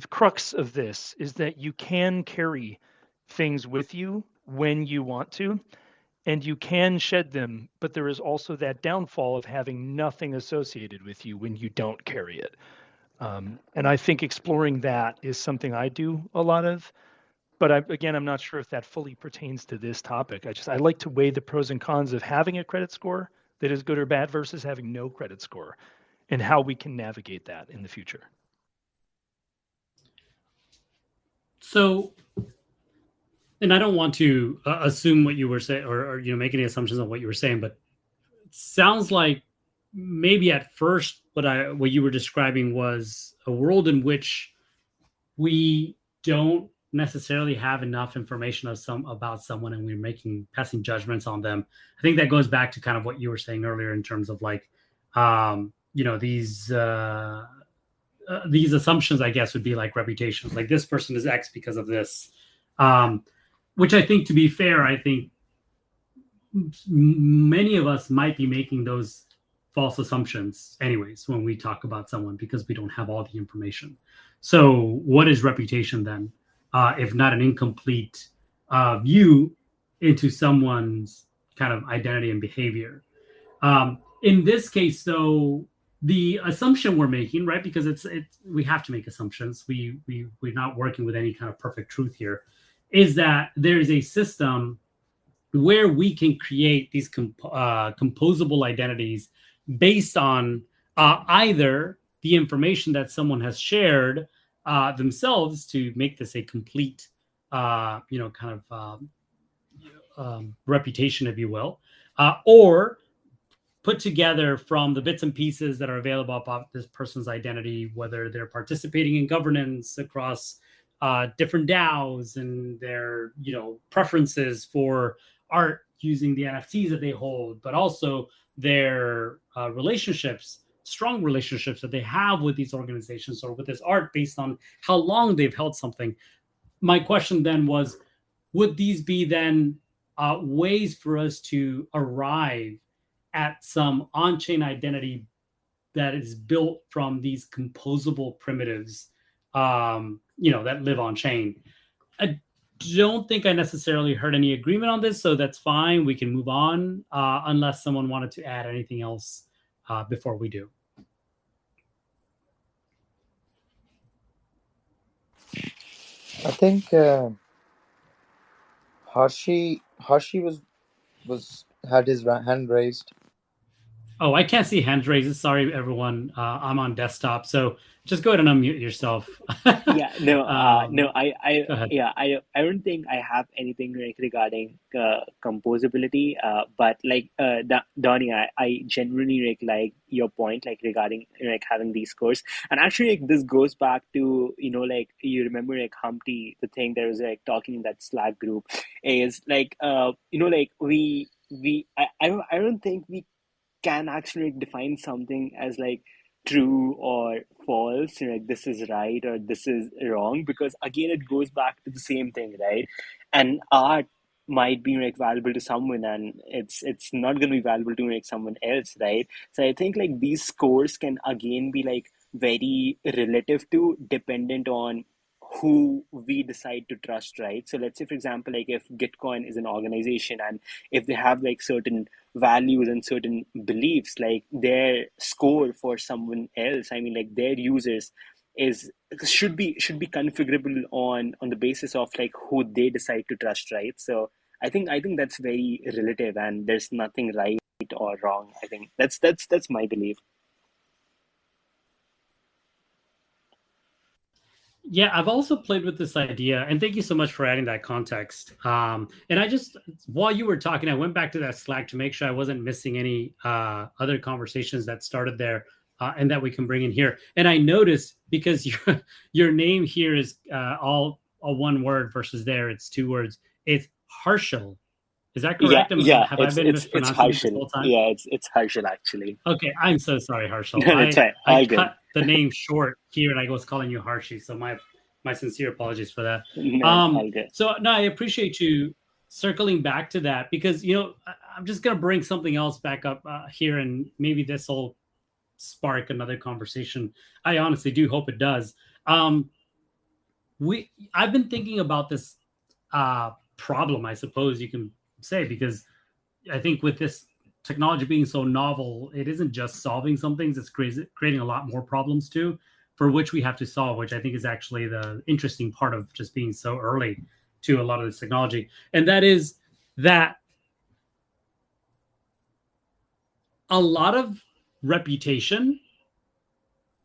crux of this is that you can carry things with you when you want to, and you can shed them, but there is also that downfall of having nothing associated with you when you don't carry it. And I think exploring that is something I do a lot of, but I'm not sure if that fully pertains to this topic. I like to weigh the pros and cons of having a credit score that is good or bad versus having no credit score, and how we can navigate that in the future. So, and I don't want to assume what you were saying, or make any assumptions on what you were saying, but it sounds like maybe at first what you were describing was a world in which we don't necessarily have enough information about someone and we're passing judgments on them. I think that goes back to kind of what you were saying earlier in terms of like, these assumptions, I guess, would be like reputations. Like this person is X because of this, which I think, to be fair, I think many of us might be making those false assumptions anyways when we talk about someone because we don't have all the information. So what is reputation then, if not an incomplete view into someone's kind of identity and behavior? In this case, though, the assumption we're making, right, because it's we have to make assumptions. We're not working with any kind of perfect truth here, is that there is a system where we can create these composable identities based on either the information that someone has shared themselves to make this a complete, reputation, if you will, or put together from the bits and pieces that are available about this person's identity, whether they're participating in governance across different DAOs and their, preferences for art using the NFTs that they hold, but also their strong relationships that they have with these organizations or with this art based on how long they've held something. My question then was, would these be then ways for us to arrive at some on-chain identity that is built from these composable primitives, that live on chain? I don't think I necessarily heard any agreement on this, so that's fine. We can move on, unless someone wanted to add anything else before we do. I think Harshi had his hand raised. Oh, I can't see hands raised. Sorry, everyone. I'm on desktop, so just go ahead and unmute yourself. Yeah, no, Go ahead. I don't think I have anything like regarding composability. But like Donnie, I genuinely like your point, like regarding like having these scores. And actually, like this goes back to like you remember like Humpty, the thing that was like talking in that Slack group is like like I don't think we can actually define something as like true or false, like this is right or this is wrong, because again it goes back to the same thing, right? And art might be like valuable to someone and it's not going to be valuable to like someone else, right? So I think like these scores can again be like very relative to, dependent on who we decide to trust, right? So let's say, for example, like if Gitcoin is an organization and if they have like certain values and certain beliefs, like their score for someone else, I mean like their users, should be configurable on the basis of like who they decide to trust, right? So I think that's very relative and there's nothing right or wrong. I think that's my belief. Yeah, I've also played with this idea, and thank you so much for adding that context. And I just, while you were talking, I went back to that Slack to make sure I wasn't missing any other conversations that started there and that we can bring in here. And I noticed, because your name here is all a one word versus there it's two words. It's Harshal. Is that correct? Yeah, Have I been mispronouncing it this whole time? Yeah, it's Harshal actually. Okay, I'm so sorry, Harshal. No, that's right. I cut the name short here, and I was calling you Harshi. So my sincere apologies for that. No, so no, I appreciate you circling back to that, because I'm just gonna bring something else back up here, and maybe this will spark another conversation. I honestly do hope it does. I've been thinking about this problem, I suppose you can say, because I think with this technology being so novel, it isn't just solving some things, it's creating a lot more problems too, for which we have to solve, which I think is actually the interesting part of just being so early to a lot of this technology. And that is that a lot of reputation,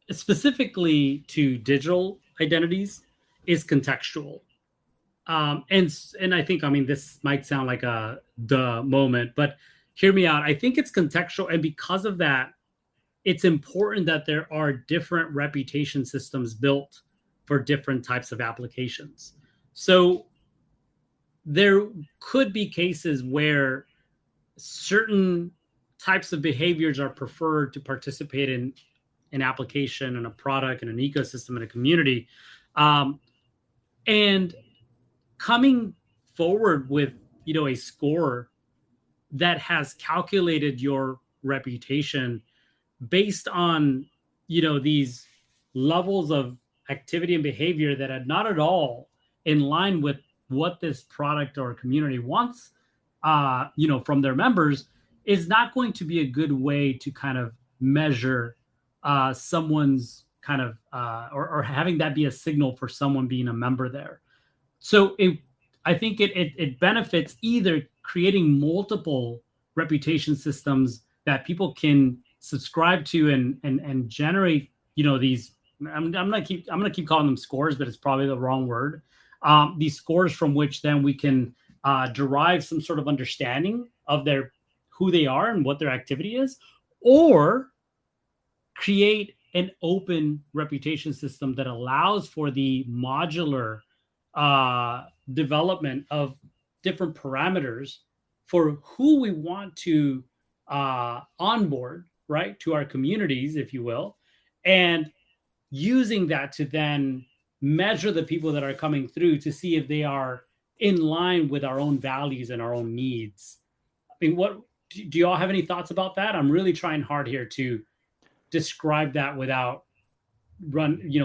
specifically to digital identities, is contextual. And I think, I mean, this might sound like a duh moment, but hear me out. I think it's contextual. And because of that, it's important that there are different reputation systems built for different types of applications. So there could be cases where certain types of behaviors are preferred to participate in an application and a product and an ecosystem and a community. And coming forward with, a score that has calculated your reputation based on, these levels of activity and behavior that are not at all in line with what this product or community wants, from their members, is not going to be a good way to kind of measure someone's kind of, or having that be a signal for someone being a member there. So I think it benefits either creating multiple reputation systems that people can subscribe to and generate, these. I'm gonna keep calling them scores, but it's probably the wrong word. These scores from which then we can derive some sort of understanding of who they are and what their activity is, or create an open reputation system that allows for the modular development of different parameters for who we want to onboard, right, to our communities, if you will, and using that to then measure the people that are coming through to see if they are in line with our own values and our own needs. I mean, what do you all have any thoughts about that? I'm really trying hard here to describe that without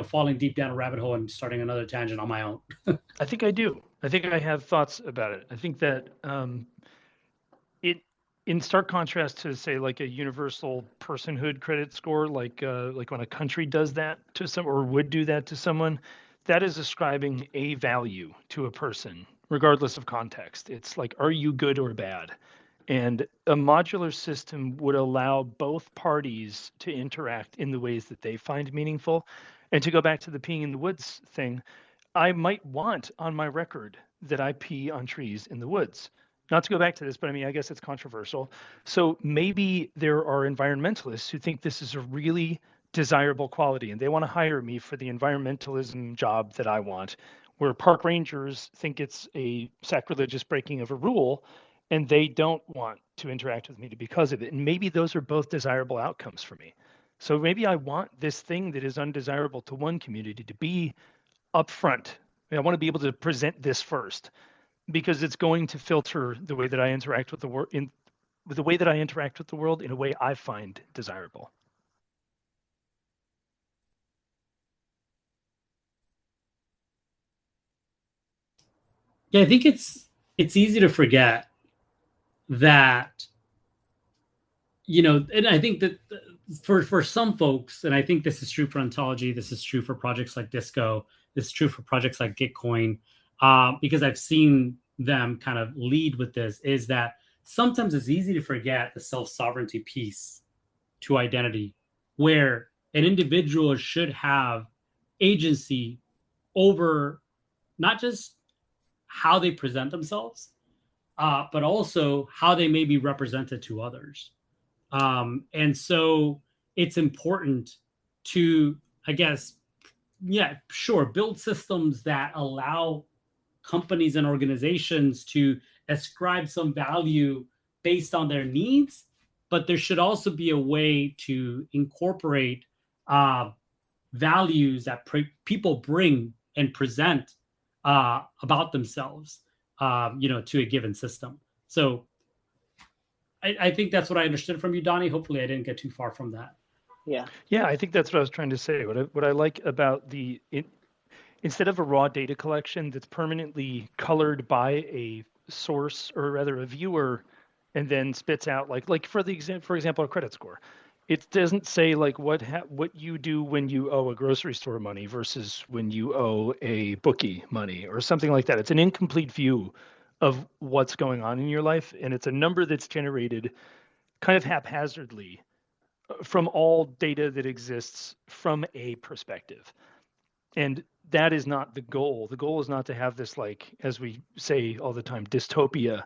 falling deep down a rabbit hole and starting another tangent on my own. I think I do. I think I have thoughts about it. I think that it, in stark contrast to, say, like a universal personhood credit score, like when a country does that to some, or would do that to someone, that is ascribing a value to a person, regardless of context. It's like, are you good or bad? And a modular system would allow both parties to interact in the ways that they find meaningful. And to go back to the peeing in the woods thing, I might want on my record that I pee on trees in the woods. Not to go back to this, but I mean, I guess it's controversial. So maybe there are environmentalists who think this is a really desirable quality and they want to hire me for the environmentalism job that I want, where park rangers think it's a sacrilegious breaking of a rule and they don't want to interact with me because of it. And maybe those are both desirable outcomes for me. So maybe I want this thing that is undesirable to one community to be upfront. I want to be able to present this first because it's going to filter the way that I interact with the world in the way that I interact with the world in a way I find desirable. Yeah, I think it's easy to forget that, and I think that for some folks, and I think this is true for Ontology, this is true for projects like Disco, this is true for projects like Gitcoin, because I've seen them kind of lead with this, is that sometimes it's easy to forget the self-sovereignty piece to identity, where an individual should have agency over not just how they present themselves, but also how they may be represented to others. And so it's important to, I guess, build systems that allow companies and organizations to ascribe some value based on their needs, but there should also be a way to incorporate values that people bring and present about themselves, to a given system. So I think that's what I understood from you, Donnie. Hopefully I didn't get too far from that. Yeah, I think that's what I was trying to say. What I like about instead of a raw data collection that's permanently colored by a source, or rather a viewer, and then spits out like for example, a credit score. It doesn't say like what you do when you owe a grocery store money versus when you owe a bookie money or something like that. It's an incomplete view of what's going on in your life, and it's a number that's generated kind of haphazardly from all data that exists from a perspective. And that is not the goal. The goal is not to have this, like, as we say all the time, dystopia,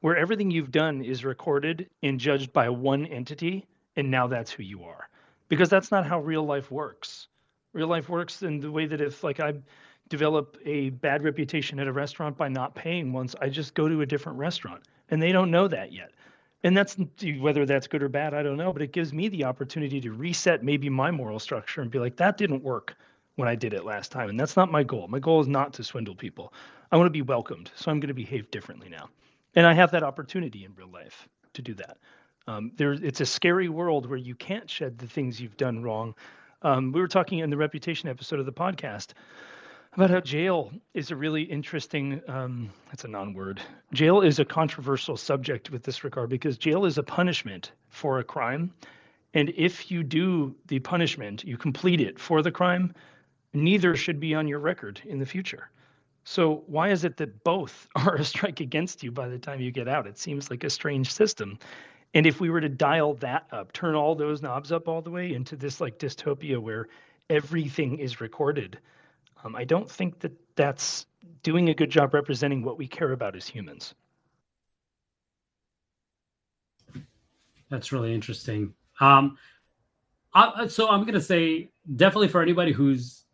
where everything you've done is recorded and judged by one entity, and now that's who you are. Because that's not how real life works. Real life works in the way that if, like, I develop a bad reputation at a restaurant by not paying once I just go to a different restaurant, and they don't know that yet. And that's whether that's good or bad, I don't know, but it gives me the opportunity to reset maybe my moral structure and be like, that didn't work when I did it last time. And that's not my goal. My goal is not to swindle people. I want to be welcomed. So I'm going to behave differently now. And I have that opportunity in real life to do that. It's a scary world where you can't shed the things you've done wrong. We were talking in the reputation episode of the podcast about how jail is a really interesting, that's a non-word. Jail is a controversial subject with this regard because jail is a punishment for a crime. And if you do the punishment, you complete it for the crime, neither should be on your record in the future. So why is it that both are a strike against you by the time you get out? It seems like a strange system. And if we were to dial that up, turn all those knobs up all the way into this like dystopia where everything is recorded, I don't think that that's doing a good job representing what we care about as humans. That's really interesting. So I'm going to say definitely for anybody who's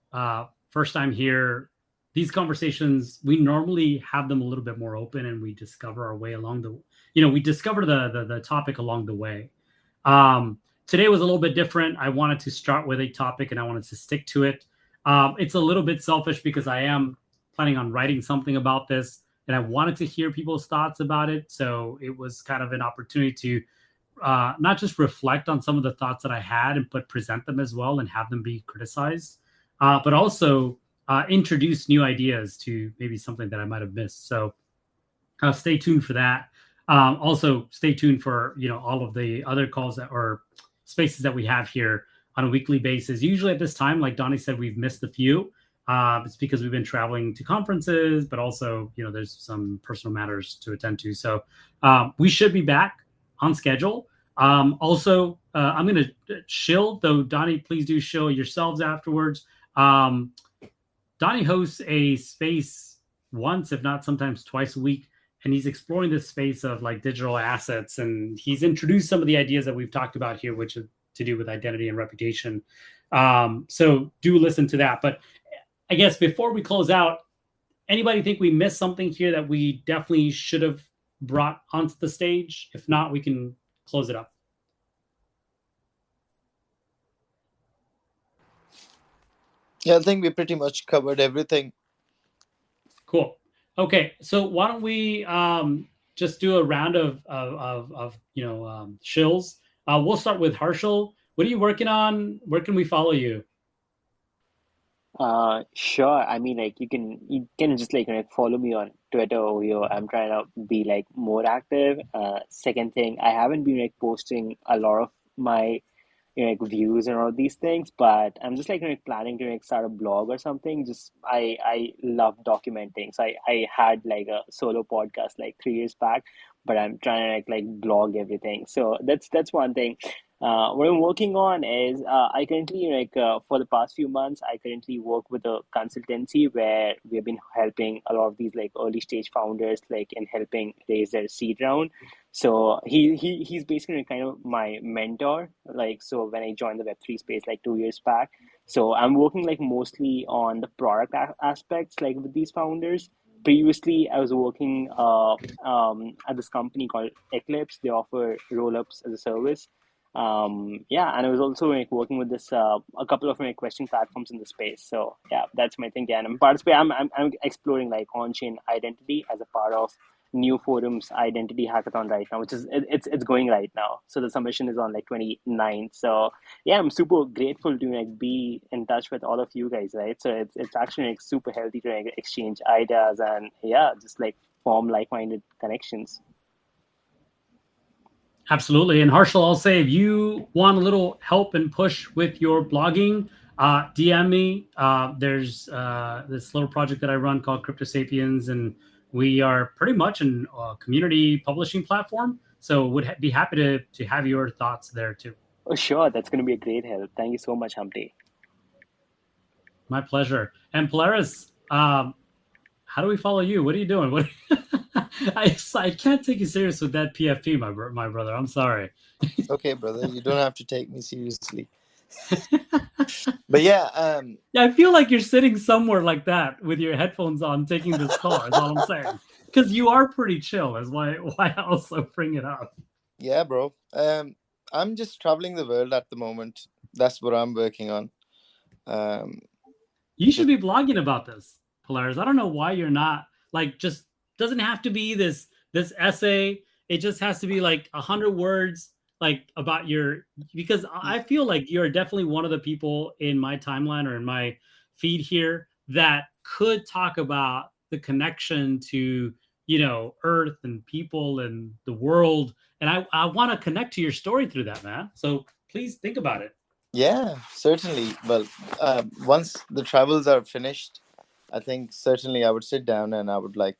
first time here, these conversations, we normally have them a little bit more open and we discover our way along we discover the topic along the way. Today was a little bit different. I wanted to start with a topic and I wanted to stick to it. It's a little bit selfish because I am planning on writing something about this and I wanted to hear people's thoughts about it. So it was kind of an opportunity to not just reflect on some of the thoughts that I had, but present them as well and have them be criticized, but also introduce new ideas to maybe something that I might have missed. So stay tuned for that. Also stay tuned for, all of the other calls or spaces that we have here on a weekly basis. Usually at this time, like Donnie said, we've missed a few. It's because we've been traveling to conferences, but also, there's some personal matters to attend to. So we should be back on schedule. Also, I'm going to shill, though, Donnie, please do shill yourselves afterwards. Donnie hosts a space once, if not sometimes twice a week, and he's exploring this space of like digital assets. And he's introduced some of the ideas that we've talked about here, which have to do with identity and reputation. So do listen to that. But I guess before we close out, anybody think we missed something here that we definitely should have brought onto the stage? If not, we can close it up. Yeah, I think we pretty much covered everything. Cool. Okay, so why don't we just do a round of shills? We'll start with Harshal. What are you working on? Where can we follow you? Sure. I mean, like you can just like follow me on Twitter over here. I'm trying to be like more active. Second thing, I haven't been like posting a lot of my like views and all these things, but I'm just like planning to like start a blog or something. Just I love documenting. So I had like a solo podcast like 3 years back, but I'm trying to like blog everything. So that's one thing. What I'm working on is I currently for the past few months I currently work with a consultancy where we've been helping a lot of these like early stage founders like in helping raise their seed round. So he's basically kind of my mentor. Like so when I joined the Web3 space like 2 years back, so I'm working like mostly on the product aspects like with these founders. Previously, I was working at this company called Eclipse. They offer roll-ups as a service. Yeah, and I was also like working with this a couple of like question platforms in the space. So yeah, that's my thing. And I'm exploring like on-chain identity as a part of New Forum's identity hackathon right now, which is it's going right now. So the submission is on like 29th. So yeah, I'm super grateful to like be in touch with all of you guys, right? So it's actually like super healthy to like exchange ideas and yeah, just like form like-minded connections. Absolutely. And Harshal, I'll say if you want a little help and push with your blogging, DM me. There's this little project that I run called Crypto Sapiens, and we are pretty much a community publishing platform. So would be happy to have your thoughts there too. Oh, sure. That's going to be a great help. Thank you so much, Humpty. My pleasure. And Polaris, how do we follow you? What are you doing? I can't take you serious with that PFP, my brother. I'm sorry. Okay, brother. You don't have to take me seriously. But yeah, Yeah, I feel like you're sitting somewhere like that with your headphones on, taking this call. Is all I'm saying. Because you are pretty chill. Is why I also bring it up. yeah, bro. I'm just traveling the world at the moment. That's what I'm working on. You should Just be blogging about this, Polaris. I don't know why you're not, like, just doesn't have to be this essay. It just has to be like 100 words, like about your, because I feel like you're definitely one of the people in my timeline or in my feed here that could talk about the connection to, Earth and people and the world. And I want to connect to your story through that, man. So please think about it. yeah, certainly. Well, once the travels are finished, I think certainly I would sit down and I would like,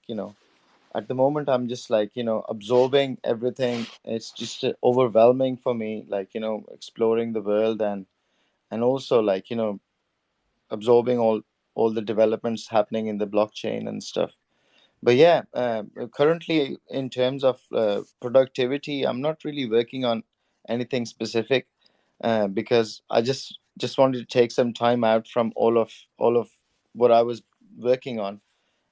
at the moment I'm just like, absorbing everything. It's just overwhelming for me, like, exploring the world and also like, absorbing all the developments happening in the blockchain and stuff. But yeah, currently in terms of productivity, I'm not really working on anything specific because I just wanted to take some time out from all of what I was working on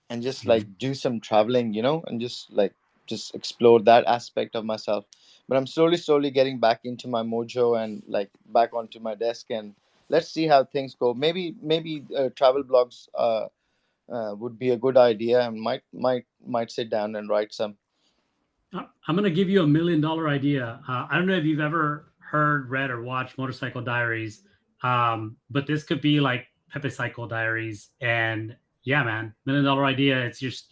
and just like do some traveling, and just explore that aspect of myself. But I'm slowly getting back into my mojo and like back onto my desk, and let's see how things go. Maybe travel blogs would be a good idea, and might sit down and write some. I'm going to give you $1 million idea. I don't know if you've ever heard, read, or watched Motorcycle Diaries, but this could be like Pepe Cycle Diaries. And yeah, man, $1 million idea. It's just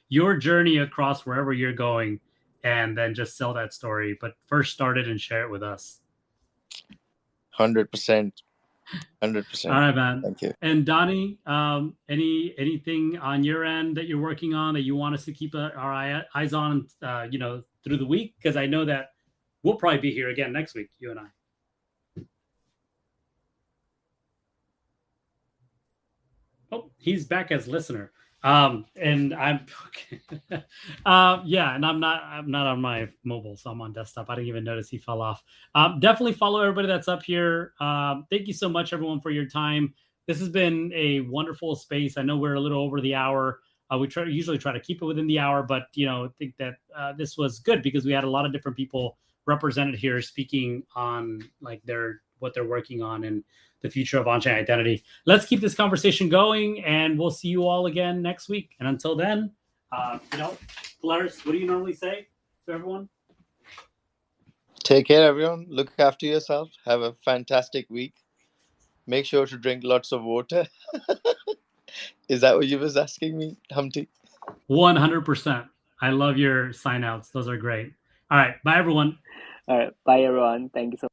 your journey across wherever you're going, and then just sell that story. But first, start it and share it with us. 100%. All 100%. right, man. Thank you. And Donnie, anything on your end that you're working on that you want us to keep our eyes on, through the week? Because I know that we'll probably be here again next week, you and I. Oh, he's back as listener. And I'm yeah, and I'm not on my mobile, so I'm on desktop. I didn't even notice he fell off. Definitely follow everybody that's up here. Thank you so much, everyone, for your time. This has been a wonderful space. I know we're a little over the hour. We usually try to keep it within the hour, but I think that this was good because we had a lot of different people represented here speaking on like what they're working on and the future of on-chain identity. Let's keep this conversation going, and we'll see you all again next week. And until then, Polaris, what do you normally say to everyone? Take care, everyone. Look after yourself. Have a fantastic week. Make sure to drink lots of water. Is that what you was asking me, Humpty? 100%. I love your sign outs. Those are great. All right. Bye, everyone. All right. Bye, everyone. Thank you so much.